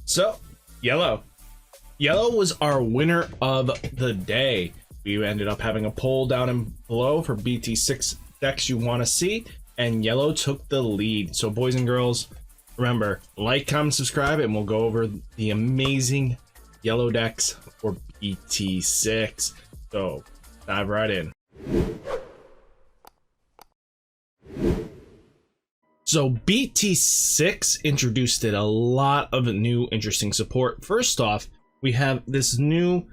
So, Yellow. Yellow was our winner of the day. We ended up having a poll down in below for Bt-6 decks you want to see, and Yellow took the lead. So, boys and girls, remember, like, comment, subscribe, and we'll go over the amazing Yellow decks for Bt-6. So, dive right in. So Bt-6 introduced a lot of new interesting support. First off, we have this new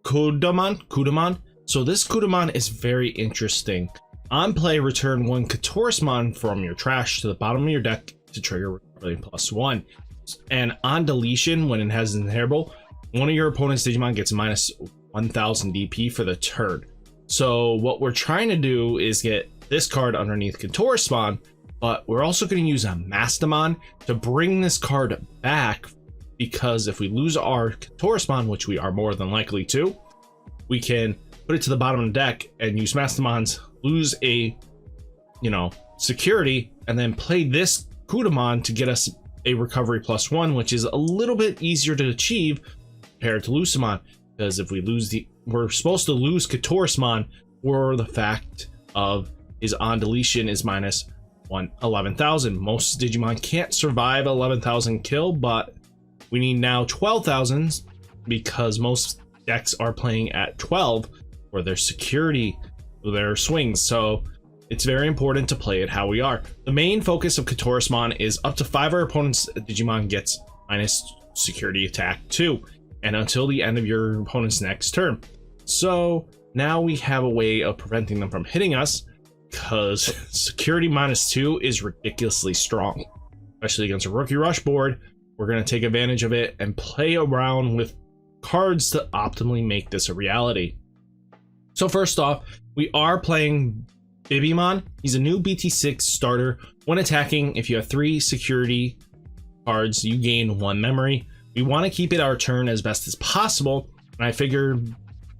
Kudamon. So this Kudamon is very interesting. On play, return one Coremon from your trash to the bottom of your deck to trigger recovery +1. And on deletion, when it has an inheritable, one of your opponent's Digimon gets minus 1000 DP for the turn. So what we're trying to do is get this card underneath Coremon, but we're also going to use a Dynastamon to bring this card back, because if we lose our Coremon, which we are more than likely to, we can put it to the bottom of the deck and use Dynastamons, lose a, security, and then play this Kudamon to get us a recovery +1, which is a little bit easier to achieve compared to Lucemon, because if we lose we're supposed to lose Coremon for the fact of his on deletion is minus 11,000. Most Digimon can't survive 11,000 kill, but we need now 12,000 because most decks are playing at 12 for their security, their swings. So it's very important to play it how we are. The main focus of Coremon is up to 5 of our opponent's Digimon gets minus security attack 2, and until the end of your opponent's next turn. So now we have a way of preventing them from hitting us, because security -2 is ridiculously strong, especially against a rookie rush board. We're going to take advantage of it and play around with cards to optimally make this a reality. So first off, we are playing Bibimon. He's a new Bt-6 starter. When attacking, if you have 3 security cards, you gain 1 memory. We want to keep it our turn as best as possible, and I figure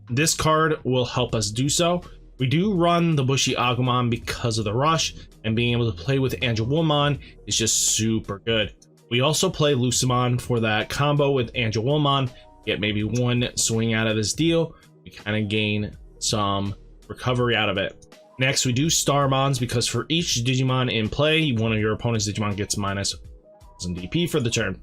this card will help us do so. We do run the Bushy Agumon because of the rush, and being able to play with Angelwoman is just super good. We also play Lucemon for that combo with Angelwoman, get maybe 1 swing out of this deal. We kind of gain some recovery out of it. Next, we do Starmons, because for each Digimon in play, one of your opponent's Digimon gets minus 1000 DP for the turn.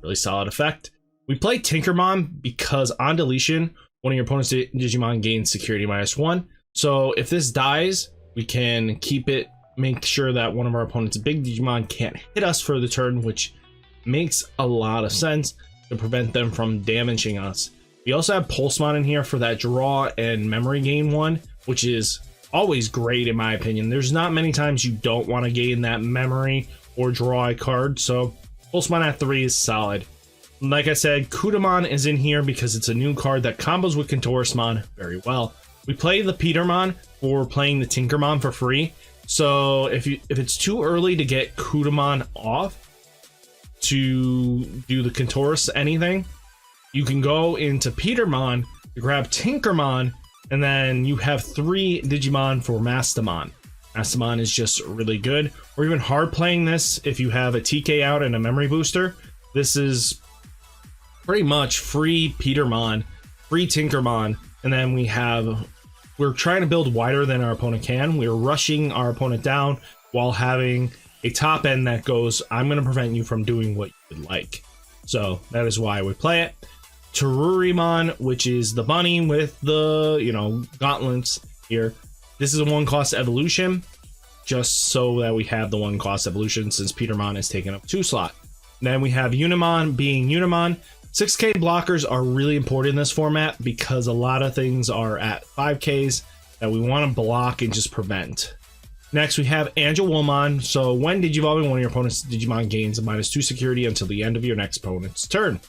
Really solid effect. We play Tinkermon because on deletion, one of your opponent's Digimon gains security -1. So if this dies, we can keep it, make sure that one of our opponent's big Digimon can't hit us for the turn, which makes a lot of sense to prevent them from damaging us. We also have Pulsemon in here for that draw and memory gain 1, which is always great in my opinion. There's not many times you don't want to gain that memory or draw a card, so Pulsemon at 3 is solid. Like I said, Kudamon is in here because it's a new card that combos with Coremon very well. We play the Petermon for playing the Tinkermon for free. So if it's too early to get Kudamon off to do the Contorus anything, you can go into Petermon to grab Tinkermon, and then you have 3 Digimon for Dynastamon. Dynastamon is just really good. Or even hard playing this if you have a TK out and a memory booster. This is pretty much free Petermon, free Tinkermon, and then we're trying to build wider than our opponent can. We're rushing our opponent down while having a top end that goes, I'm going to prevent you from doing what you would like. So that is why we play it. Terurimon, which is the bunny with the, gauntlets here. This is a 1-cost evolution, just so that we have the 1-cost evolution since Petermon is taking up 2 slot. Then we have Unimon being Unimon. 6K blockers are really important in this format because a lot of things are at 5Ks that we want to block and just prevent. Next, we have Angelwoman. So when Digivolving, one of your opponent's Digimon gains a -2 security until the end of your next opponent's turn,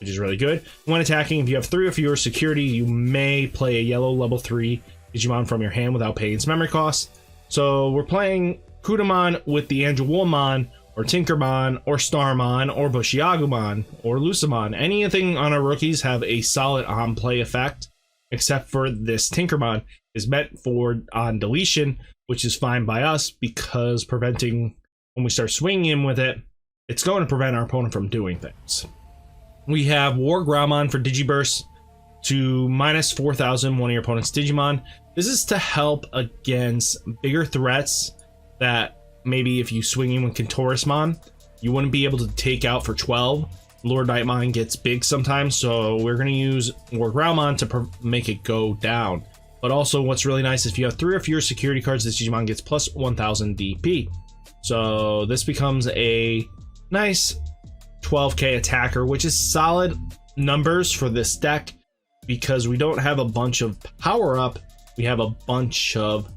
which is really good. When attacking, if you have 3 or fewer security, you may play a yellow level 3 Digimon from your hand without paying its memory costs. So we're playing Kudamon with the Angelwoman, or Tinkermon, or Starmon, or Bushy Agumon, or Lucemon. Anything on our rookies have a solid on-play effect, except for this Tinkermon is meant for on deletion, which is fine by us because preventing when we start swinging in with it, it's going to prevent our opponent from doing things. We have War Greymon for Digiburst to minus 4,000 one of your opponent's Digimon. This is to help against bigger threats that maybe if you swing in with Contorismon, you wouldn't be able to take out for 12. Lord Knightmon gets big sometimes, so we're going to use War Greymon to make it go down. But also what's really nice is if you have 3 or fewer security cards, this Digimon gets plus 1,000 DP. So this becomes a nice 12k attacker, which is solid numbers for this deck because we don't have a bunch of power up. We have a bunch of,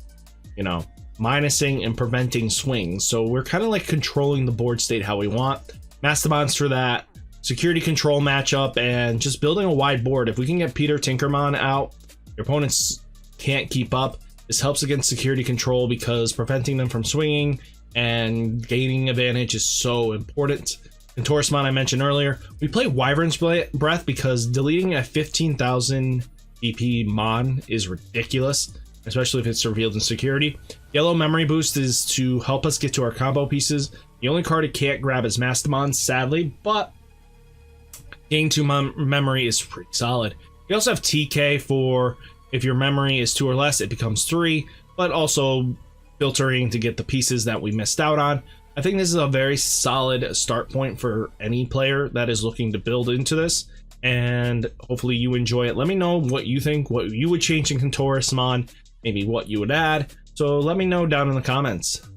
you know, minusing and preventing swings. So we're kind of like controlling the board state how we want. Mastamons for that security control matchup and just building a wide board. If we can get Peter Tinkermon out, your opponents can't keep up. This helps against security control because preventing them from swinging and gaining advantage is so important. In Contorismon I mentioned earlier, we play Wyvern's Breath because deleting a 15,000 DP Mon is ridiculous, especially if it's revealed in security. Yellow Memory Boost is to help us get to our combo pieces. The only card it can't grab is Mastamon, sadly, but gain 2 memory is pretty solid. We also have TK for if your memory is 2 or less, it becomes 3, but also filtering to get the pieces that we missed out on. I think this is a very solid start point for any player that is looking to build into this, and hopefully you enjoy it. Let me know what you think, what you would change in Contorismon, maybe what you would add, so let me know down in the comments.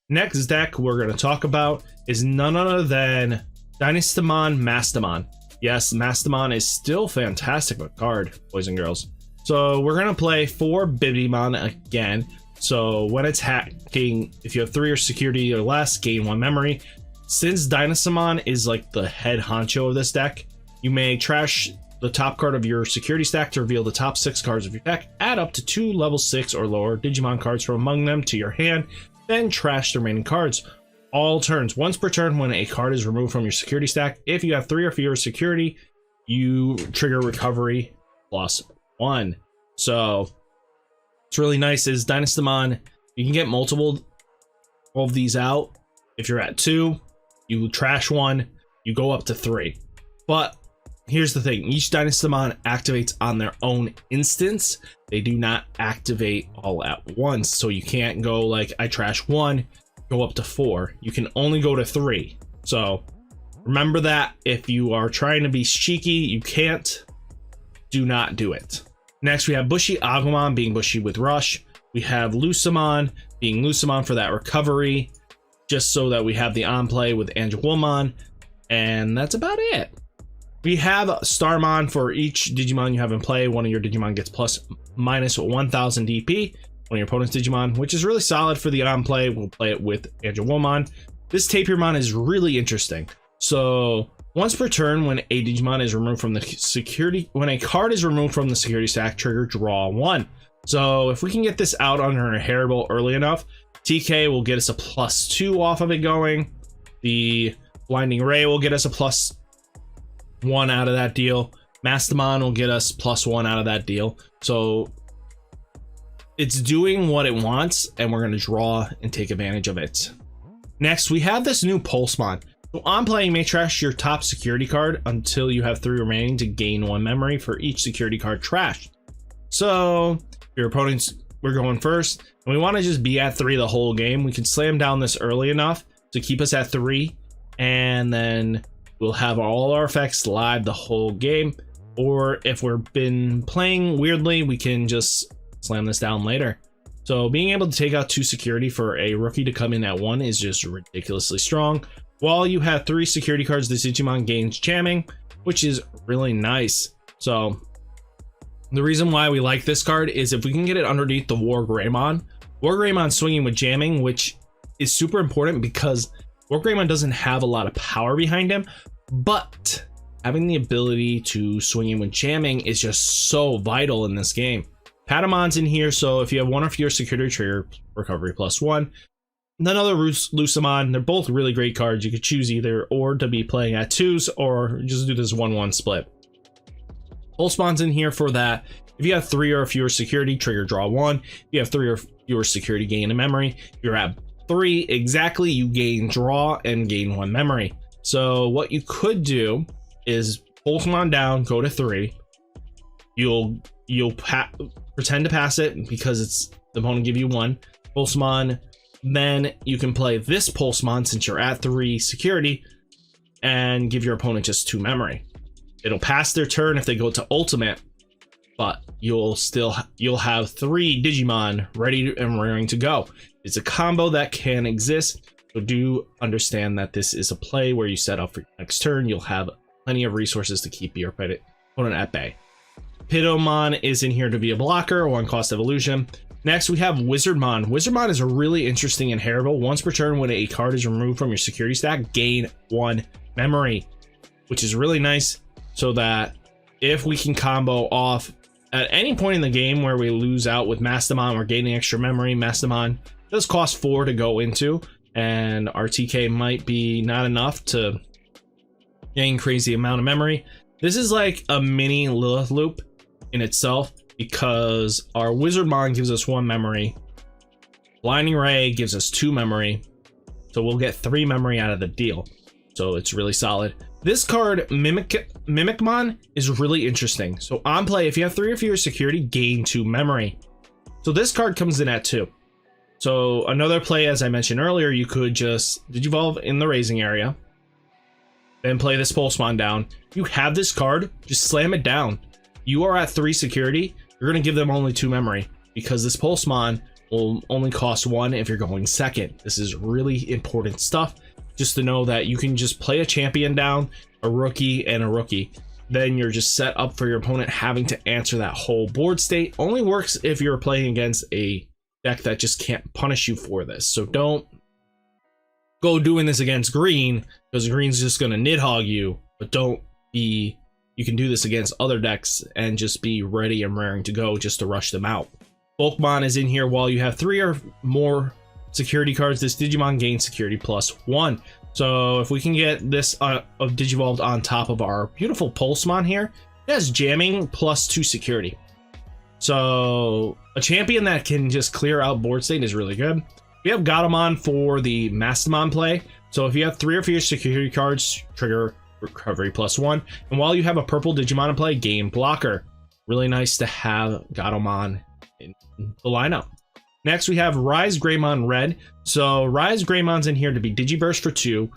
Next deck we're going to talk about is none other than Dynastamon Mastamon. Yes, Mastamon is still fantastic of a card, boys and girls. So we're going to play 4 Bibimon again. So when attacking, if you have 3 or security or less, gain 1 memory. Since Dynastamon is like the head honcho of this deck, you may trash the top card of your security stack to reveal the top 6 cards of your deck. Add up to 2 level 6 or lower Digimon cards from among them to your hand, then trash the remaining cards. All turns. Once per turn when a card is removed from your security stack. If you have 3 or fewer security, you trigger recovery +1. So what's really nice is Dynastamon, you can get multiple of these out. If you're at 2, you trash 1, you go up to 3. But here's the thing, each Dynastamon activates on their own instance. They do not activate all at once. So you can't go like, I trash 1, go up to 4. You can only go to 3. So remember that if you are trying to be cheeky, you can't. Do not do it. Next, we have Bushy Agumon being Bushy with Rush. We have Lusamon being Lusamon for that recovery, just so that we have the on play with Angelwoman, and that's about it. We have Starmon for each Digimon you have in play. One of your Digimon gets minus 1,000 DP. One of your opponent's Digimon, which is really solid for the on play. We'll play it with Angelwoman. This Tapirmon is really interesting. So once per turn, when a Digimon is removed from the security, when a card is removed from the security stack, trigger draw 1. So if we can get this out under a Herald early enough, TK will get us a +2 off of it going. The Blinding Ray will get us a +1 out of that deal. Mastamon will get us +1 out of that deal. So it's doing what it wants, and we're going to draw and take advantage of it. Next, we have this new Pulsemon. So on play, you may trash your top security card until you have 3 remaining to gain 1 memory for each security card trashed. So your opponents, we're going first, and we want to just be at 3 the whole game. We can slam down this early enough to keep us at 3, and then we'll have all our effects live the whole game. Or if we've been playing weirdly, we can just slam this down later. So being able to take out 2 security for a rookie to come in at 1 is just ridiculously strong. While you have 3 security cards, this Digimon gains jamming, which is really nice. So the reason why we like this card is if we can get it underneath the War Greymon swinging with jamming, which is super important because War Greymon doesn't have a lot of power behind him, but having the ability to swing in with jamming is just so vital in this game. Patamon's in here, so if you have 1 or fewer security, trigger recovery +1. Another Lusamon, they're both really great cards. You could choose either or to be playing at 2s or just do this 1-1 split. Pulsemon's in here for that. If you have 3 or fewer security, trigger draw 1. If you have 3 or fewer security, gain a memory. If you're at 3 exactly, you gain draw and gain 1 memory. So what you could do is Pokemon down, go to 3. You'll pretend to pass it because it's the opponent give you 1 Pulsemon. Then you can play this Pulsemon since you're at 3 security and give your opponent just 2 memory. It'll pass their turn if they go to ultimate, but you'll have 3 Digimon ready and raring to go. It's a combo that can exist, so do understand that this is a play where you set up for your next turn. You'll have plenty of resources to keep your opponent at bay. Bibimon is in here to be a blocker, 1 cost evolution. Next, we have Wizardmon. Wizardmon is a really interesting inheritable. Once per turn, when a card is removed from your security stack, gain 1 memory, which is really nice, so that if we can combo off at any point in the game where we lose out with Mastamon, we're gaining extra memory. Mastamon does cost 4 to go into, and our TK might be not enough to gain crazy amount of memory. This is like a mini Lilith loop in itself, because our Wizardmon gives us 1 memory, Blinding Ray gives us 2 memory, so we'll get 3 memory out of the deal. So it's really solid. This card, Mimicmon, is really interesting. So on play, if you have 3 or fewer security, gain 2 memory. So this card comes in at 2. So another play, as I mentioned earlier, you could just Digivolve in the raising area, then play this Pulsemon down. You have this card, just slam it down. You are at 3 security, you're going to give them only 2 memory, because this Pulsemon will only cost 1 if you're going second. This is really important stuff, just to know that you can just play a champion down, a rookie, and a rookie. Then you're just set up for your opponent having to answer that whole board state. Only works if you're playing against a deck that just can't punish you for this. So don't go doing this against green, because green's just going to Nidhogg you, but you can do this against other decks and just be ready and raring to go just to rush them out. Pokemon is in here while you have 3 or more security cards. This Digimon gains security +1. So if we can get this of Digivolved on top of our beautiful Pulsemon here, it has jamming +2 security. So a champion that can just clear out board state is really good. We have Gatomon for the Mastamon play. So if you have 3 or fewer security cards, trigger recovery +1. And while you have a purple Digimon in play, gain blocker. Really nice to have Gatomon in the lineup. Next, we have Ryze Greymon Red. So Ryze Greymon's in here to be Digiburst for 2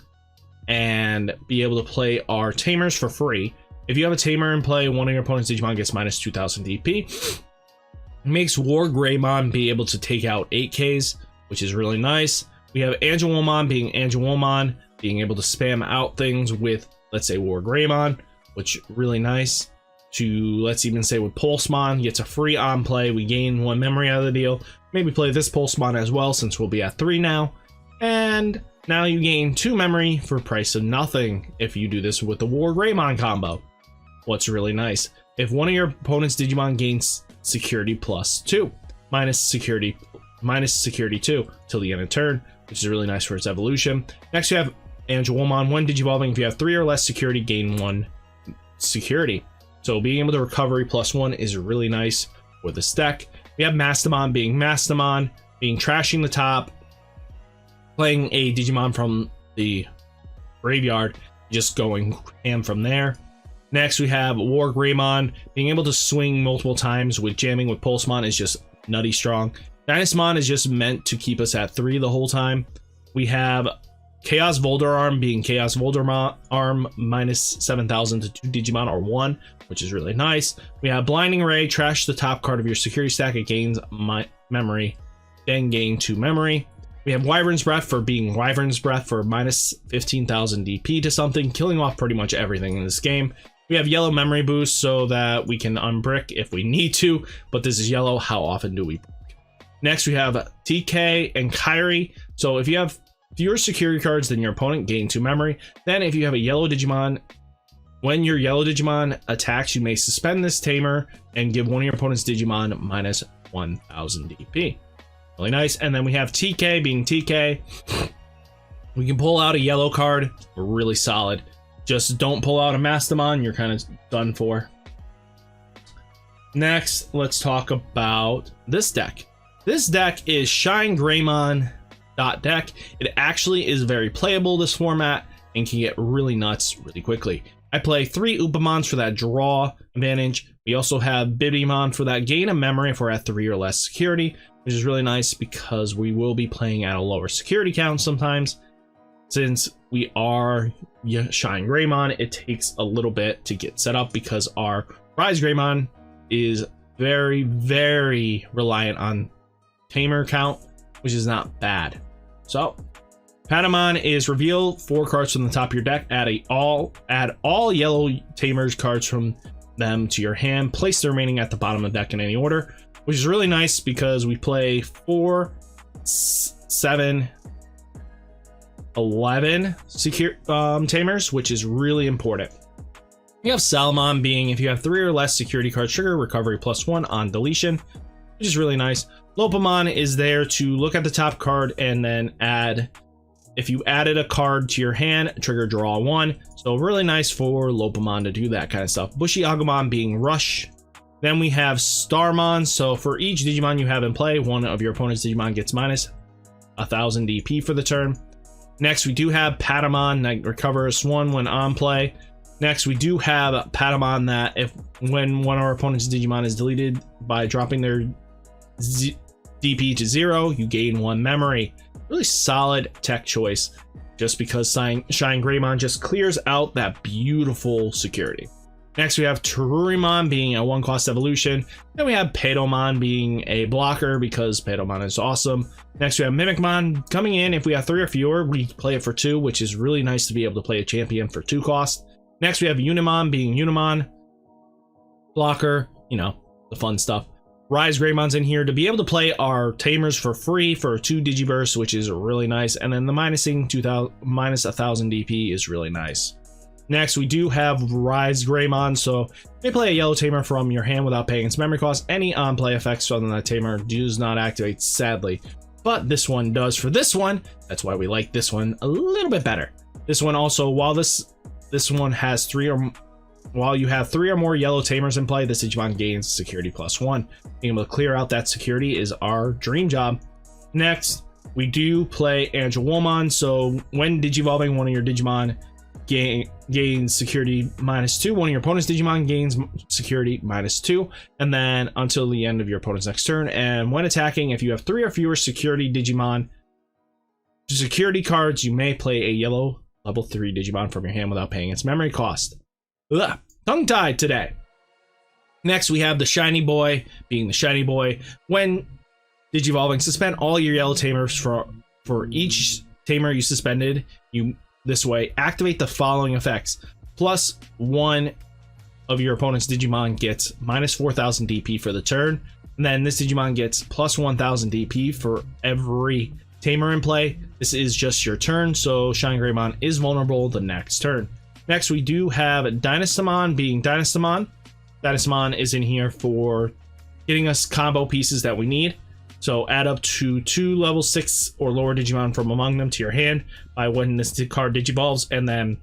and be able to play our Tamers for free. If you have a Tamer in play, one of your opponent's Digimon gets -2000 DP. It makes War Greymon be able to take out 8Ks, which is really nice. We have Angelwoman being Angelwoman, being able to spam out things with, let's say, War Greymon, which really nice. To, let's even say, with Pulsemon, gets a free on play. We gain 1 memory out of the deal. Maybe play this Pulsemon as well, since we'll be at 3 now. And now you gain 2 memory for price of nothing if you do this with the War Greymon combo. What's really nice, if one of your opponent's Digimon gains security +2, minus security 2 till the end of turn, which is really nice for its evolution. Next, you have Angelwoman. When Digivolving, if you have 3 or less security, gain 1 security. So being able to recovery +1 is really nice for this deck. We have Mastamon being trashing the top, playing a Digimon from the graveyard, just going ham from there. Next, we have War Greymon. Being able to swing multiple times with jamming with Pulsemon is just nutty strong. Dynastamon is just meant to keep us at 3 the whole time. We have Chaos Voldarm being Chaos Voldarm -7000 to 2 Digimon or 1, which is really nice. We have Blinding Ray, trash the top card of your security stack. It gains memory, then gain 2 memory. We have Wyvern's Breath for being Wyvern's Breath for -15,000 DP to something, killing off pretty much everything in this game. We have Yellow Memory Boost so that we can unbrick if we need to, but this is yellow. How often do we brick? Next, we have TK and Kyrie. So if you have fewer security cards than your opponent, gain 2 memory. Then if you have a yellow Digimon, when your yellow Digimon attacks, you may suspend this Tamer and give one of your opponent's Digimon -1000 DP. Really nice. And then we have TK being TK. We can pull out a yellow card. We're really solid. Just don't pull out a Mastamon, you're kind of done for. Next, let's talk about this deck. This deck is Shinegreymon Dot Deck. It actually is very playable, this format. and can get really nuts really quickly. I play 3 Bibimons for that draw advantage. We also have Bibimon for that gain of memory if we're at 3 or less security, which is really nice because we will be playing at a lower security count sometimes. Since we are Shinegreymon, it takes a little bit to get set up because our Ryze Greymon is very, very reliant on tamer count, which is not bad. So Patamon is reveal 4 cards from the top of your deck. Add all yellow tamers cards from them to your hand. Place the remaining at the bottom of the deck in any order, which is really nice because we play 4, 7, 11 secure tamers, which is really important. You have Starmon being if you have 3 or less security cards trigger recovery +1 on deletion, which is really nice. Lopamon is there to look at the top card and then add, if you added a card to your hand, trigger draw 1. So really nice for Lopamon to do that kind of stuff. Bushy Agumon being rush. Then we have Starmon. So for each Digimon you have in play, one of your opponent's Digimon gets minus 1000 DP for the turn. Next, we do have Patamon that recovers 1 when on play. Next, we do have Patamon that when one of our opponent's Digimon is deleted by dropping their DP to 0, you gain 1 memory. Really solid tech choice, just because Shinegreymon just clears out that beautiful security. Next, we have Coremon being a 1-cost evolution. Then we have Patamon being a blocker because Patamon is awesome. Next, we have Mimicmon coming in. If we have 3 or fewer, we play it for 2, which is really nice to be able to play a champion for 2 cost. Next, we have Unimon being Unimon blocker, you know, the fun stuff. Ryze Greymon's in here to be able to play our tamers for free for 2 Digibursts, which is really nice. And then the minus 1000 DP is really nice. Next, we do have Ryze Greymon. So they play a yellow tamer from your hand without paying its memory cost. Any on-play effects other than that tamer does not activate, sadly. But this one does for this one. That's why we like this one a little bit better. This one also, while this one has while you have 3 or more yellow tamers in play, this Digimon gains security +1. Being able to clear out that security is our dream job. Next, we do play Angelwoman. So when Digivolving, one of your Digimon gains security -2. One of your opponent's Digimon gains security -2. And then until the end of your opponent's next turn. And when attacking, if you have 3 or fewer security cards, you may play a yellow level 3 Digimon from your hand without paying its memory cost. Ugh, tongue-tied today. Next, we have the Shiny Boy being the Shiny Boy. When Digivolving, suspend all your yellow tamers for each tamer you suspended. This way, activate the following effects. +1 of your opponent's Digimon gets minus 4000 DP for the turn. And then this Digimon gets +1000 DP for every tamer in play. This is just your turn, so Shinegreymon is vulnerable the next turn. Next, we do have Dynastamon being Dynastamon. Dynastamon is in here for getting us combo pieces that we need. So add up to 2 level 6 or lower Digimon from among them to your hand by when this card digivolves, and then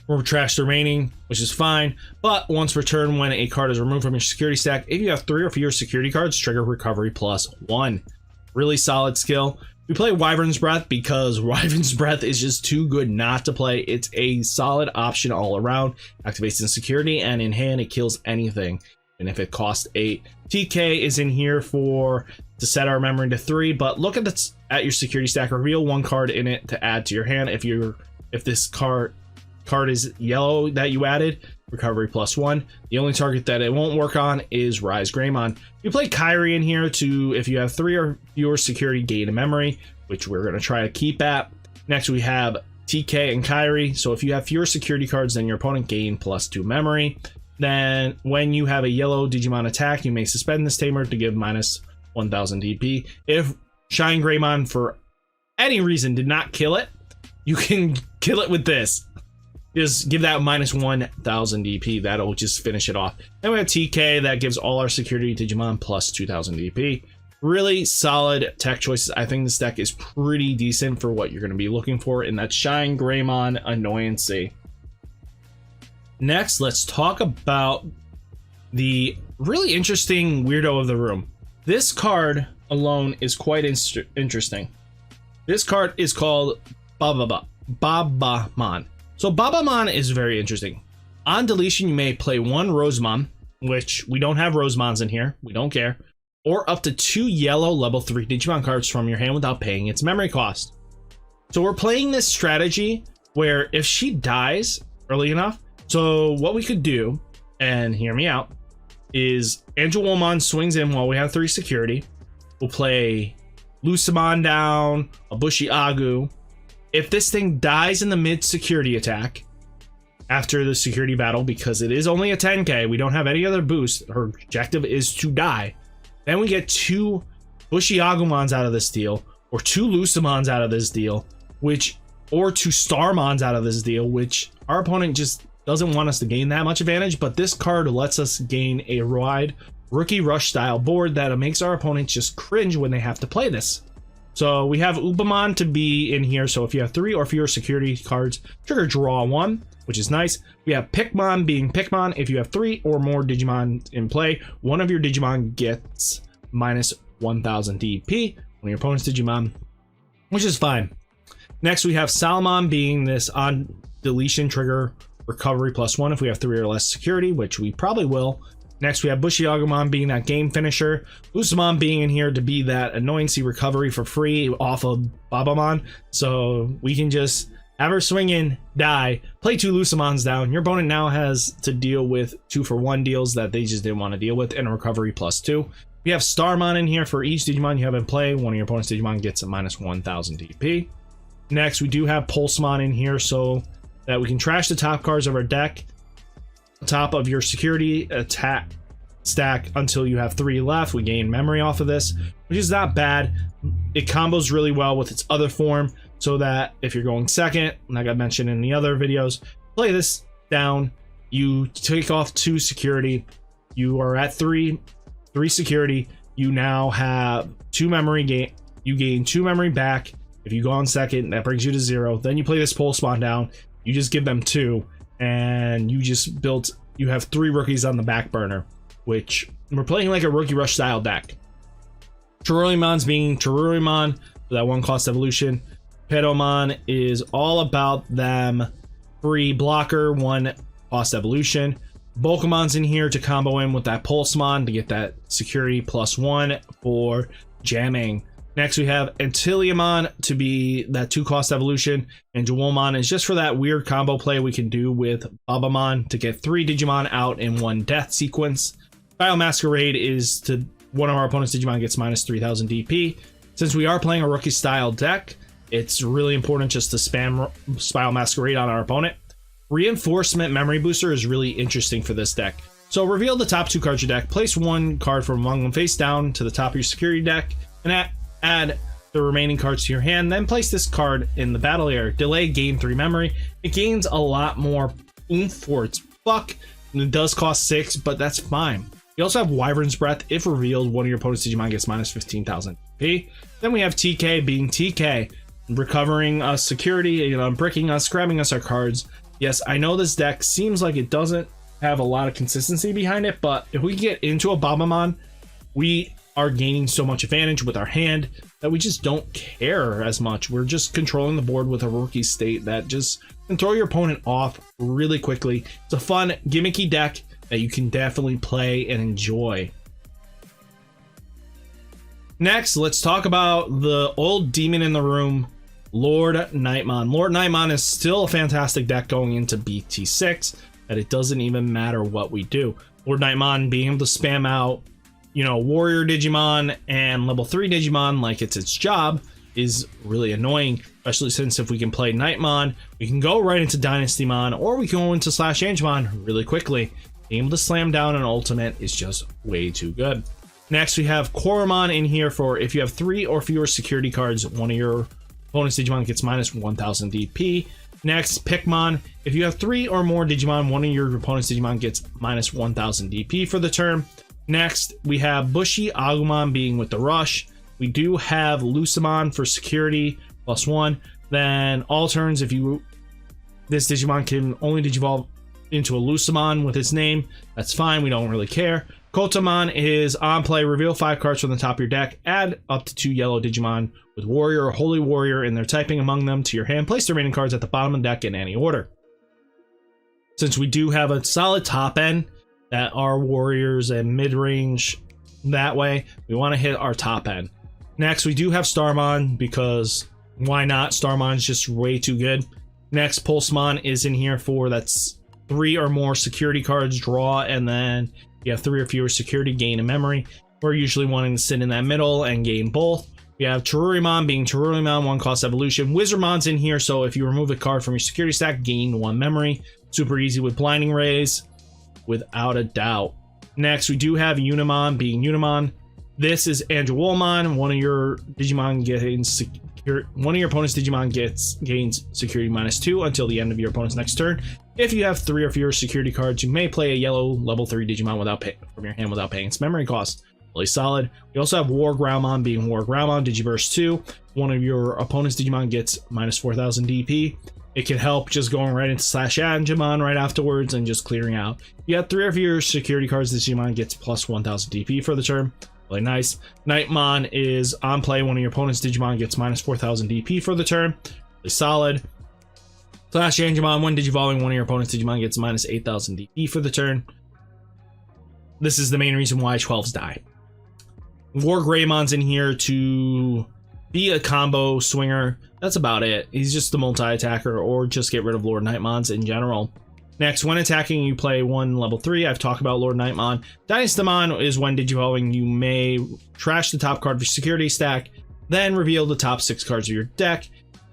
we'll trash the remaining, which is fine. But once returned when a card is removed from your security stack, if you have 3 or fewer security cards, trigger recovery +1. Really solid skill. We play Wyvern's Breath because Wyvern's Breath is just too good not to play. It's a solid option all around. Activates in security, and in hand it kills anything. And if it costs 8. TK is in here to set our memory to 3, but look at your security stack. Reveal 1 card in it to add to your hand. If this card is yellow that you added, recovery +1. The only target that it won't work on is Ryze Greymon. You play Kairi in here if you have 3 or fewer security gain a memory, which we're going to try to keep at. Next, we have TK and Kairi. So if you have fewer security cards than your opponent, gain +2 memory. Then when you have a yellow Digimon attack, you may suspend this tamer to give minus 1000 DP. If Shinegreymon for any reason did not kill it, you can kill it with this. Just give that minus 1000 DP. That'll just finish it off. Then we have TK that gives all our security Digimon +2000 DP. Really solid tech choices. I think this deck is pretty decent for what you're going to be looking for in that Shinegreymon annoyancy. Next, let's talk about the really interesting weirdo of the room. This card alone is quite interesting. This card is called Bibimon. So Bibimon is very interesting. On deletion, you may play 1 Rosemon, which we don't have Rosemons in here. We don't care. Or up to 2 yellow level 3 Digimon cards from your hand without paying its memory cost. So we're playing this strategy where if she dies early enough, so what we could do, and hear me out, is Angelwoman swings in while we have 3 security. We'll play Lucemon down, a Bushy Agu. If this thing dies in the mid security attack, after the security battle, because it is only a 10k, we don't have any other boost, her objective is to die. Then we get 2 Bushy Agumons out of this deal, or 2 Lucemons out of this deal, or 2 Starmons out of this deal, which our opponent just doesn't want us to gain that much advantage, but this card lets us gain a wide Rookie Rush style board that makes our opponents just cringe when they have to play this. So we have Bibimon to be in here, so if you have 3 or fewer security cards, trigger draw 1, which is nice. We have Pikmon being Pikmon. If you have 3 or more Digimon in play, one of your Digimon gets minus 1000 DP on your opponent's Digimon, which is fine. Next, we have Salmon being this on deletion trigger recovery +1 if we have 3 or less security, which we probably will. Next, we have Bushy Agumon being that game finisher. Lucemon being in here to be that annoyancy recovery for free off of Bibimon. So we can just have her swing in, die, play 2 Lucemons down. Your opponent now has to deal with 2-for-1 deals that they just didn't want to deal with, and a recovery +2. We have Starmon in here for each Digimon you have in play. One of your opponent's Digimon gets a minus 1000 DP. Next, we do have Pulsemon in here so that we can trash the top cards of our deck, top of your security attack stack until you have 3 left. We gain memory off of this, which is not bad. It combos really well with its other form, so that if you're going second, like I mentioned in the other videos, play this down, you take off 2 security, you are at 3 security, you now have 2 memory gain, you gain 2 memory back. If you go on second, that brings you to 0. Then you play this Pulsemon down, you just give them 2, and you have 3 rookies on the back burner, which we're playing like a Rookie Rush style deck. Terulimon's being Terulimon for that 1 cost evolution. Pedimon is all about them free blocker, 1 cost evolution. Bulkamon's in here to combo in with that Pulsemon to get that security +1 for jamming. Next, we have Antilliamon to be that 2 cost evolution, and Angelwoman is just for that weird combo play we can do with Bibimon to get 3 Digimon out in 1 death sequence. Style Masquerade is to one of our opponent's Digimon gets minus 3000 DP. Since we are playing a rookie style deck, it's really important just to spam Style Masquerade on our opponent. Reinforcement Memory Booster is really interesting for this deck. So reveal the top 2 cards of your deck, place 1 card from among them face down to the top of your security deck, and add the remaining cards to your hand, then place this card in the battle area. Delay, gain 3 memory. It gains a lot more oomph for its buck, and it does cost 6, but that's fine. You also have Wyvern's Breath. If revealed, one of your opponent's Digimon gets minus 15,000 DP. Then we have TK being TK, recovering us security, bricking us, grabbing us our cards. Yes, I know this deck seems like it doesn't have a lot of consistency behind it, but if we get into a Bibimon, we are gaining so much advantage with our hand that we just don't care as much. We're just controlling the board with a rookie state that just can throw your opponent off really quickly. It's a fun, gimmicky deck that you can definitely play and enjoy. Next, let's talk about the old demon in the room, Lord Knightmon. Lord Knightmon is still a fantastic deck going into Bt-6, that it doesn't even matter what we do. Lord Knightmon being able to spam out, Warrior Digimon and level 3 Digimon like it's its job is really annoying, especially since if we can play Knightmon, we can go right into Dynastamon, or we can go into /Angemon really quickly. Being able to slam down an ultimate is just way too good. Next, we have Coremon in here for if you have 3 or fewer security cards, one of your opponent's Digimon gets minus 1000 DP. Next, Pikmon. If you have 3 or more Digimon, one of your opponent's Digimon gets minus 1000 DP for the turn. Next, we have Bushy Agumon being with the rush. We do have Lucemon for security +1. Then all turns, this Digimon can only digivolve into a Lucemon with its name, that's fine, we don't really care. Kotamon is on play. Reveal 5 cards from the top of your deck. Add up to 2 yellow Digimon with Warrior or Holy Warrior and their typing among them to your hand. Place the remaining cards at the bottom of the deck in any order. Since we do have a solid top end that are Warriors and mid-range that way, we want to hit our top end. Next, we do have Starmon because why not? Starmon's just way too good. Next, Pulsemon is in here for that's 3 or more security cards, draw, and then you have 3 or fewer security, gain, and memory. We're usually wanting to sit in that middle and gain both. We have Terurimon being Terurimon, 1 cost evolution. Wizardmon's in here, so if you remove a card from your security stack, gain 1 memory. Super easy with Blinding Rays, without a doubt. Next, we do have Unimon being Unimon. This is Angelwoman. One of your Digimon gains one of your opponent's Digimon gains security -2 until the end of your opponent's next turn. If you have 3 or fewer security cards, you may play a yellow level 3 Digimon from your hand without paying its memory cost. Really solid. We also have War Greymon being War Greymon, Digiburst 2. One of your opponent's Digimon gets -4000 DP. It can help just going right into /Angelwoman right afterwards and just clearing out. You have 3 of your security cards, this Digimon gets +1000 DP for the turn. Really nice. Knightmon is on play. One of your opponent's Digimon gets -4000 DP for the turn. Really solid. /Angelwoman, when Digivolving, one of your opponent's Digimon gets -8000 DP for the turn. This is the main reason why 12s die. War Greymon's in here to be a combo swinger. That's about it. He's just the multi-attacker, or just get rid of Lord Knightmons in general. Next, when attacking, you play 1 level 3. I've talked about Lord Knightmon. Dynastamon is when Digivolving, you may trash the top card of your security stack, then reveal the top 6 cards of your deck.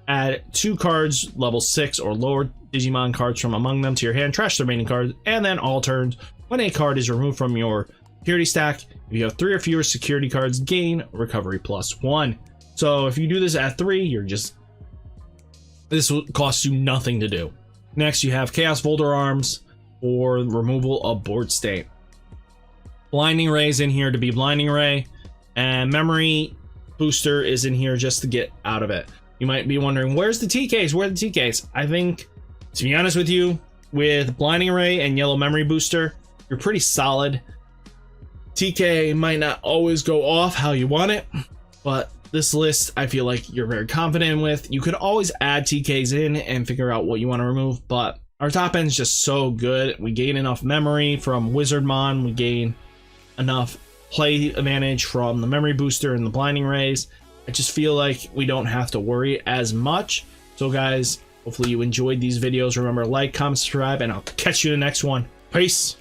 Add 2 cards, level 6 or lower Digimon cards from among them to your hand, trash the remaining cards, and then all turns, when a card is removed from your security stack, if you have 3 or fewer security cards, gain recovery +1. So if you do this at 3, this will cost you nothing to do. Next, you have Chaos Volder Arms for removal of board state. Blinding Ray is in here to be Blinding Ray, and Memory Booster is in here just to get out of it. You might be wondering, where's the TKs? Where are the TKs? I think, to be honest with you, with Blinding Ray and Yellow Memory Booster, you're pretty solid. TK might not always go off how you want it, but this list, I feel like you're very confident with. You could always add TKs in and figure out what you want to remove, but our top end is just so good. We gain enough memory from Wizardmon. We gain enough play advantage from the Memory Booster and the Blinding Rays. I just feel like we don't have to worry as much. So guys, hopefully you enjoyed these videos. Remember, like, comment, subscribe, and I'll catch you in the next one. Peace.